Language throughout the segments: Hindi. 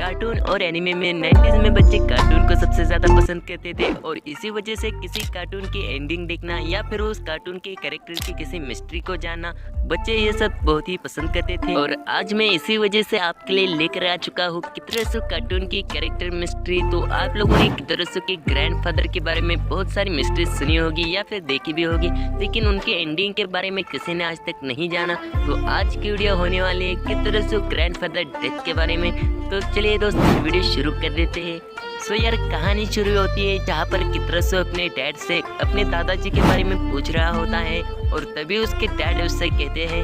कार्टून और एनिमे में 90s में बच्चे कार्टून को सबसे ज़्यादा पसंद करते थे और इसी वजह से किसी कार्टून की एंडिंग देखना या फिर उस कार्टून के कैरेक्टर की किसी मिस्ट्री को जानना बच्चे ये सब बहुत ही पसंद करते थे। और आज मैं इसी वजह से आपके लिए लेकर आ चुका हूँ कितरसु कार्टून की कैरेक्टर मिस्ट्री। तो आप लोगों ने कितरसु के ग्रैंडफादर के बारे में बहुत सारी मिस्ट्री सुनी होगी या फिर देखी भी होगी, लेकिन उनके एंडिंग के बारे में किसी ने आज तक नहीं जाना। तो आज की वीडियो होने वाली है कितरसु ग्रैंडफादर डेथ के बारे में। तो चलिए दोस्त वीडियो शुरू कर देते हैं। सो यार कहानी शुरू होती है जहाँ पर कितरसु अपने डैड से अपने दादाजी के बारे में पूछ रहा होता है और तभी उसके डैड उससे कहते हैं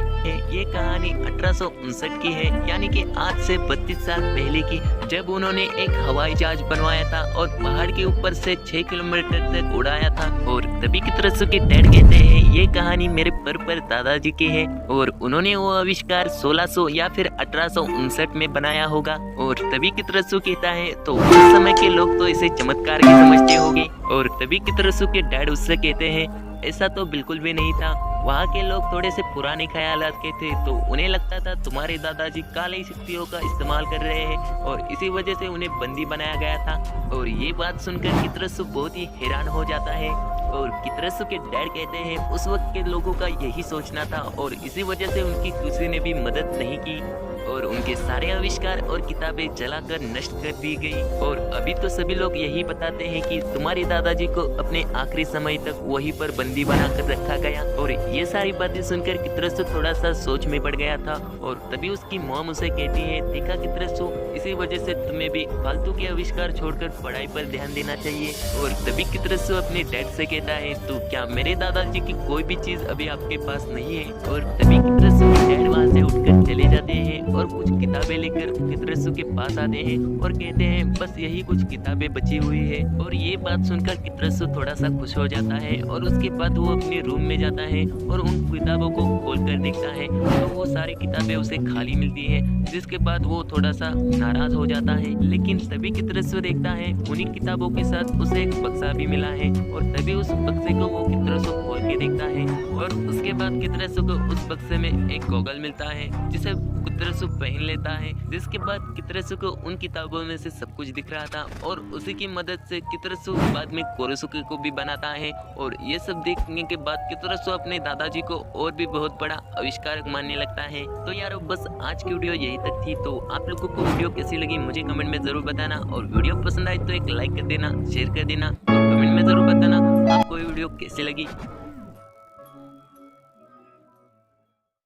ये कहानी 1859 की है, यानी कि आज से 32 साल पहले की, जब उन्होंने एक हवाई जहाज बनवाया था और पहाड़ के ऊपर से 6 किलोमीटर तक उड़ाया था। और तभी कितरसु के डैड कहते हैं ये कहानी मेरे पर दादाजी की है और उन्होंने वो आविष्कार 1600 या फिर 1859 में बनाया होगा। और तभी कितरसु कहता है तो उस समय के लोग तो इसे चमत्कार ही समझते होंगे। और तभी कितरसु के डैड उससे कहते हैं ऐसा तो बिल्कुल भी नहीं था, वहाँ के लोग थोड़े से पुराने ख्यालात के थे, तो उन्हें लगता था तुम्हारे दादाजी काली शक्तियों का इस्तेमाल कर रहे हैं और इसी वजह से उन्हें बंदी बनाया गया था। और ये बात सुनकर कितरसु बहुत ही हैरान हो जाता है और कितरसु के डैड कहते हैं उस वक्त के लोगों का यही सोचना था और इसी वजह से उनकी किसी ने भी मदद नहीं की और उनके सारे आविष्कार और किताबें जलाकर नष्ट कर दी गई। और अभी तो सभी लोग यही बताते हैं कि तुम्हारे दादाजी को अपने आखिरी समय तक वहीं पर बंदी बनाकर रखा गया। और ये सारी बातें सुनकर कितरसु थोड़ा सा सोच में पड़ गया था और तभी उसकी मॉम उसे कहती है देखा कितरसु, इसी वजह से तुम्हें भी फालतू के आविष्कार छोड़कर पढ़ाई पर ध्यान देना चाहिए। और तभी कितरसु अपने डैड से कहता है तो क्या मेरे दादाजी की कोई भी चीज अभी आपके पास नहीं है। और तभी कितरसु के डैड वहाँ से उठकर चले जाते हैं और कुछ किताबें लेकर कितरसु के पास आते हैं और कहते हैं बस यही कुछ किताबें बची हुई है। और ये बात सुनकर कितरसु थोड़ा सा खुश हो जाता है और उसके बाद वो अपने रूम में जाता है और उन किताबों को खोलकर देखता है तो वो सारी किताबें उसे खाली मिलती है, जिसके बाद वो थोड़ा सा नाराज हो जाता है। लेकिन तभी कितरसु देखता है उन्हीं किताबों के साथ उसे एक बक्सा भी मिला है और तभी उस बक्से को वो कितरसु खोल के देखता है और उसके बाद कितरसु को उस बक्से में एक गॉगल मिलता है जिसे कितरसु पहन लेता है, जिसके बाद कितरसु को उन किताबों में से सब कुछ दिख रहा था और उसी की मदद से कितरसु बाद में कोरोसुके को भी बनाता है। और ये सब देखने के बाद कितरसु अपने दादाजी को और भी बहुत बड़ा आविष्कार मानने लगता है। तो यार बस आज की वीडियो यही तक थी। तो आप लोगों को वीडियो कैसी लगी मुझे कमेंट में जरूर बताना और वीडियो पसंद आए तो एक लाइक कर देना, शेयर कर देना और कमेंट में जरूर बताना आपको ये वीडियो कैसी लगी।